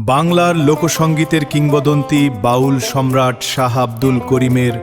বাংলার লোকসঙ্গীতের কিংবদন্তি বাউল সম্রাট শাহ আব্দুল করিমের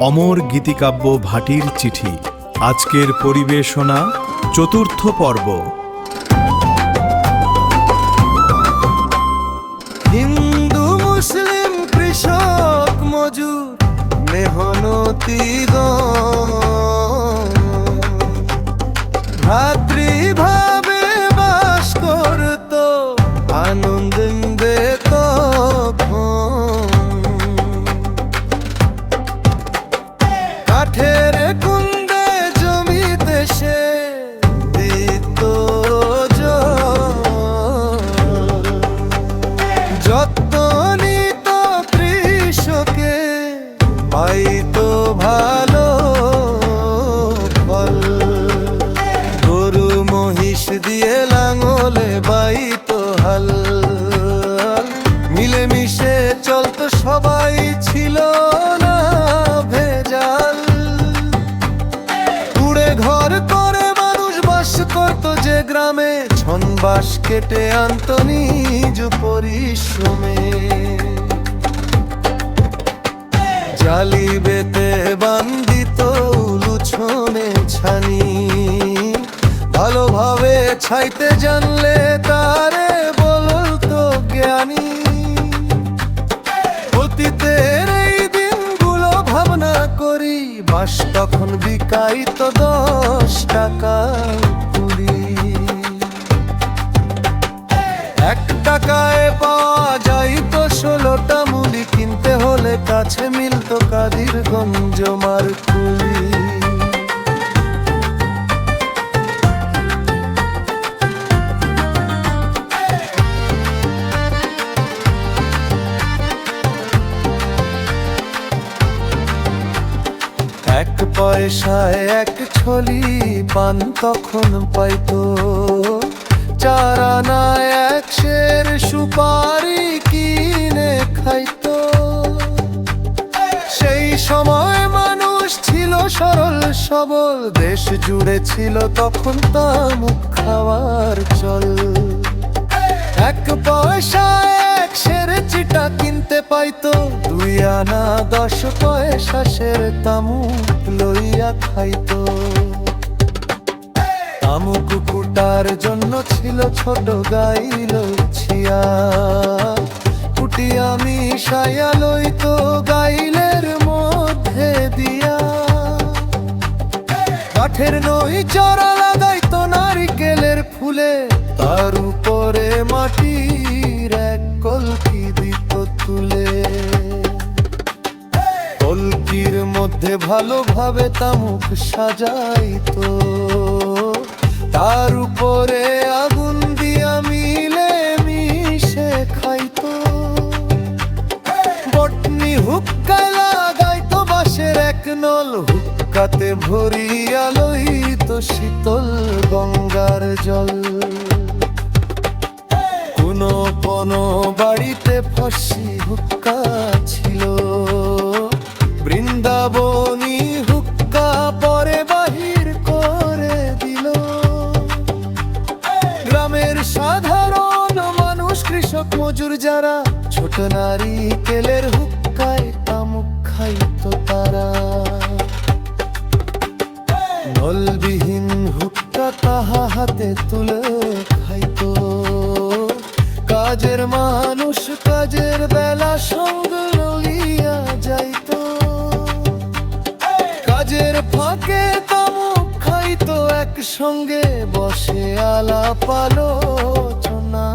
অমর গীতিকাব্য ভাটির চিঠি আজকের পরিবেশনা চতুর্থ পর্ব। হিন্দু মুসলিম কৃষক মজুর মেহনতিগণ ভ্রাতৃভাবে বাস করত আনন্দে কাঠের কুন্দে জমিতে সে দিত যত নিত কৃষকে পাইত ভালো ফল। গরু মহিষ দিয়ে লাঙলে বাইত হাল, মিলেমিশে চলতো সবাই, ছিল না ভেজাল। কুড়ে ঘর করে মানুষ বাস করতো যে গ্রামে, ছনবাস কেটে আনত নিজ পরিশ্রমে। জালি বেতে বান্ধিত উলুছনে ছানি, ভালোভাবে ছাইতে জানলে তারে বলতো জ্ঞানী। অতীতের এই দিনগুলো ভাবনা করি, বাঁশ তখন বিকাইত 10 টাকা কুড়ি। 1 টাকায় পাওয়া যাইত 16টা মুলি, কিনতে হলে কাছে মিলত কাদিরগঞ্জ মারকুলি। এক পয়সায় 1 ছলি পান তখন পাইতো, 4 আনায় 1 সের সুপারি কিনে খাইতো। সেই সময় মানুষ ছিল সরল সবল, দেশ জুড়ে ছিল তখন তামুক খাওয়ার চল। 1 পয়সায় 1 সের চিটা কিনতে পাইতো, 2 আনা 10 পয়সা সের তামুক লইয়া খাইতো। তামুক কুটার জন্য ছিল ছোট গাইল ছিয়া, কুটিয়া মিশাইয়া লইতো গাইলের মধ্যে দিয়া। কাঠের নই চড়া লাগাইতো নারিকেলের ফুলে, তার উপরে মাটির 1 কলকি দিত তুলে। কলকির মধ্যে ভালোভাবে তামুক সাজাইতো, তার উপরে আগুন দিয়া মিলে মিশে খাইতো। বটনি হুক্কায় লাগাইতো বাঁশের 1 নল, হুক্কাতে ভরিয়া লইতো শীতল গঙ্গার জল। কোনো বাড়িতে ফসি হুক্কা ছিল, বৃন্দাবনী হুক্কা পরে বাহির করে দিল। গ্রামের সাধারণ মানুষ কৃষক মজুর যারা, ছোট নারিকেলের হুক্কায় তামুক খাইতো তারা। নলবিহীন হুক্কা তাহা হাতে তুলে খাইতো। কাজের মানুষ কাজের বেলা সঙ্গ লইয়া যাইতো, কাজের ফাঁকে তামুক খাইতো একসঙ্গে বসে আলাপ আলোচনা।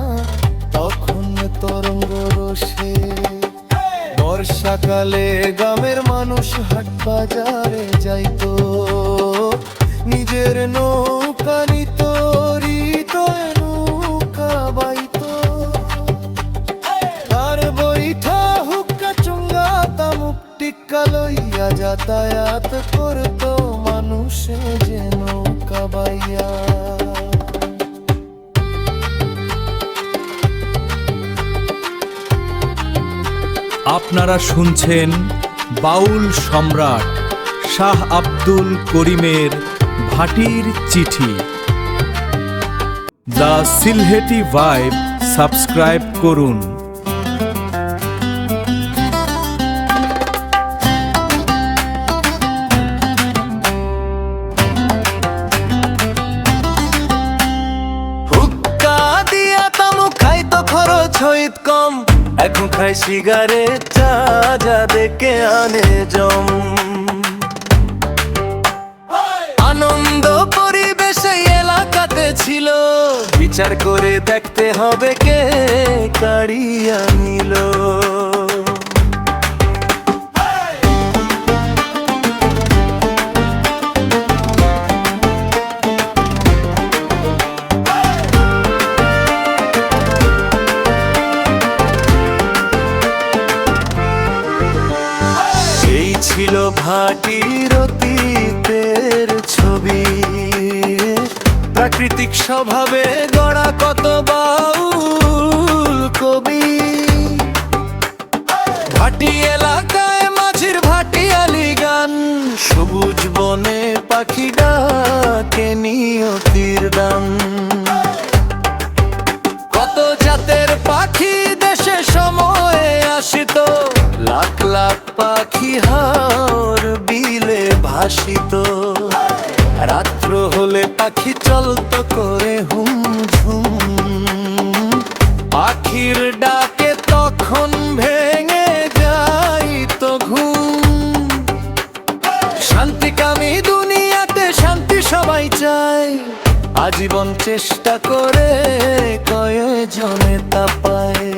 তখন তরঙ্গ রসে বর্ষাকালে গ্রামের মানুষ হাট বাজারে যাইতো, নিজের নৌকা নিত, নৌকা বাইতো। তার বৈঠা হুক্কা চুঙ্গা তামুক টিক্কা লইয়া যাতায়াত করতো মানুষে যে নৌকা বাইয়া। আপনারা শুনছেন বাউল সম্রাট শাহ আব্দুল করিমের ভাটির চিঠি। দ্য সিলহেটি ভাইব সাবস্ক্রাইব করুন। ছইত কম, এখন খাই সিগারেট, চা যা দেখে আনে জম। আনন্দ পরিবেশে এলাকাতে ছিল, বিচার করে দেখতে হবে কে কাড়িয়া নিল। এই ছিল ভাটির অতীতের ছবি, প্রাকৃতিক স্বভাবে গড়া কত বাউল কবি। ভাটি এলাকায় মাঝির ভাটিয়ালি গান, সবুজ বনে পাখি ডাকে নিয়তির দান। কত জাতের পাখি দেশে সময়ে আসিত, লাখ লাখ পাখি হাওর বিলে ভাসিত। রাত্র হলে পাখি চলত করে হুমঝুম, পাখির ডাকে তখন ভেঙে যাইত ঘুম। শান্তিকামী দুনিয়াতে শান্তি সবাই চায়, আজীবন চেষ্টা করে কয়েকজনে তা পায়।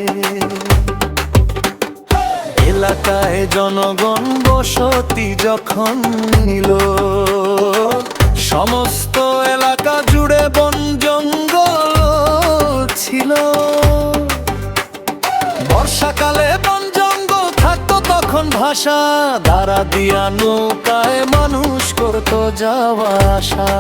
এলাকায় জনগণ বসতি যখন নিল, সমস্ত এলাকা জুড়ে বন জঙ্গল ছিল। বর্ষাকালে বন জঙ্গল থাকতো তখন ভাষা, দ্বারা দিয়া নৌকায় মানুষ করতো যাওয়া আসা।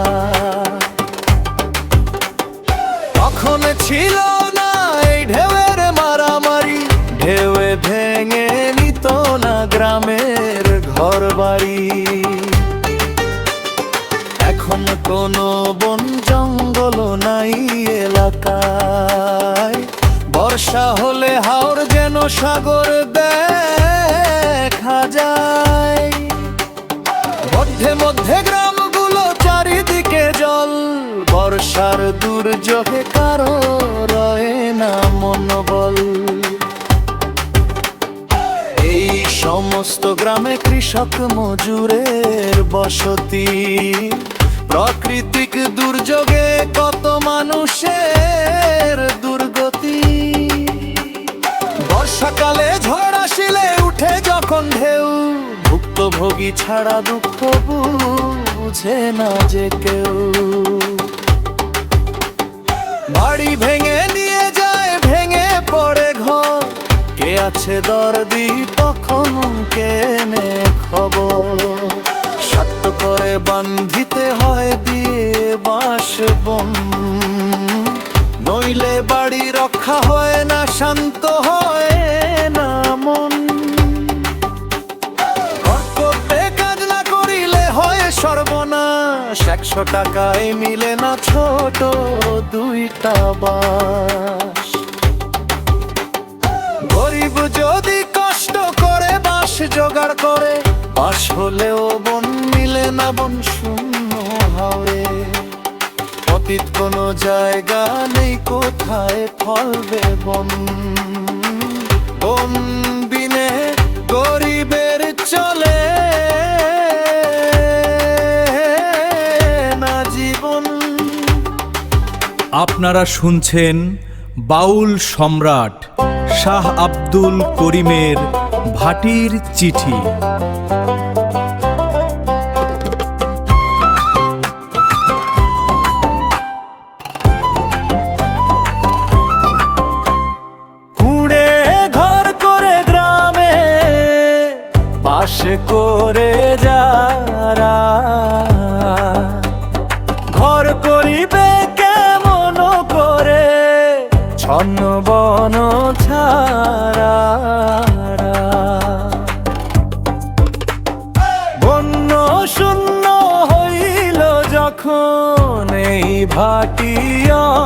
তখন ছিল না এই ঢেউয়ের মারামারি, ঢেউয়ে ভেঙে নিত না গ্রামের ঘর বাড়ি। এখন কোনো বন জঙ্গল নাই এলাকায়, বর্ষা হলে হাওর যেন সাগর দেখা যায়। মধ্যে মধ্যে গ্রামগুলো চারিদিকে জল, বর্ষার দুর্যোগে কারো রয়ে না মনোবল। এই সমস্ত গ্রামে কৃষক মজুরের বসতি, প্রাকৃতিক দুর্যোগে কত মানুষের দুর্গতি। বর্ষাকালে ঝড় আসিলে উঠে যখন ঢেউ, ভুক্তভোগী ছাড়া দুঃখ বুঝে না যে কেউ। বাড়ি ভেঙে নিয়ে যায়, ভেঙে পড়ে ঘর, কে আছে দরদি তখন কেনে খবর। শক্ত করে বান্ধিতে হয় দিয়ে বাঁশ বন, নইলে বাড়ি রক্ষা হয় না, শান্ত হয় না মন। কর্তব্যে কাজ না করিলে হয় সর্বনাশ, 100 টাকায় মিলে না ছোট দুইটা বাঁশ। গরিব যদি কষ্ট করে বাঁশ জোগাড় করে, বাঁশ হলেও বন মিলে না, বন শূন্য হাওড়ে। অতীত কোনো জায়গা নেই, কোথায় ফলবে বন। বন বিনে গরিবের চলে না জীবন। আপনারা শুনছেন বাউল সম্রাট শাহ আব্দুল করিমের ভাটির চিঠি। কুঁড়ে ঘর করে গ্রামে বাস করে যারা, ঘর করিবে কেমন করে ছন্ন বন ছাড়া। বন্য শূন্য হইল যখন এই ভাটি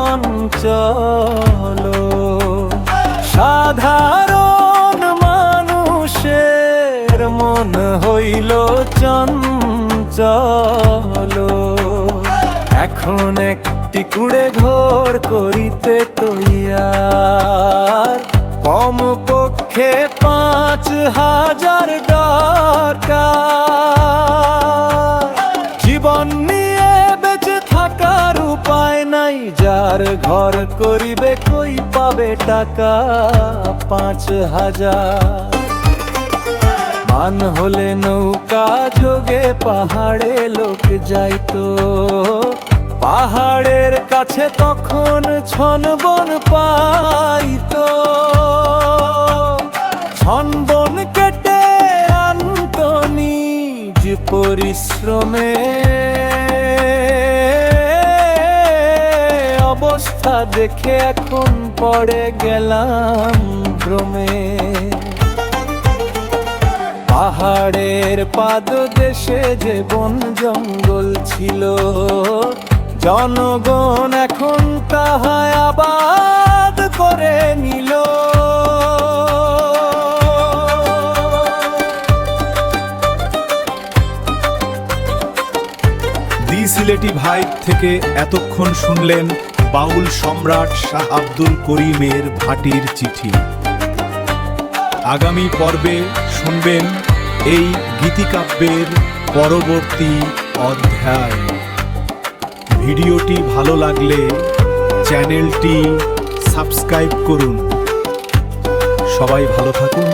অঞ্চল, সাধারণ মানুষের মন হইল চঞ্চল। এখন একটি উড়ে ঘর করিতে তৈয়ার কম পক্ষে 5,000 দরকার। জীবন নিয়ে বেঁচে থাকার উপায় নাই, যার ঘর করিবে কই পাবে টাকা 5,000। মান হলে নৌকা যোগে পাহাড়ে লোক যাইতো, পাহাড়ের কাছে তখন ছনবন পাইতো। ছনবন কেটে আনতো নিজ পরিশ্রমে, অবস্থা দেখে এখন পড়ে গেলাম ভ্রমে। পাহাড়ের পাদদেশে যে বন জঙ্গল ছিল, জনগণ এখন তাহা আবাদ করে নিল। দি সিলেটি ভাই থেকে এতক্ষণ শুনলেন বাউল সম্রাট শাহ আব্দুল করিমের ভাটির চিঠি। আগামী পর্বে শুনবেন এই গীতিকাব্যের পরবর্তী অধ্যায়। ভিডিওটি ভালো লাগলে চ্যানেলটি সাবস্ক্রাইব করুন। সবাই ভালো থাকুন,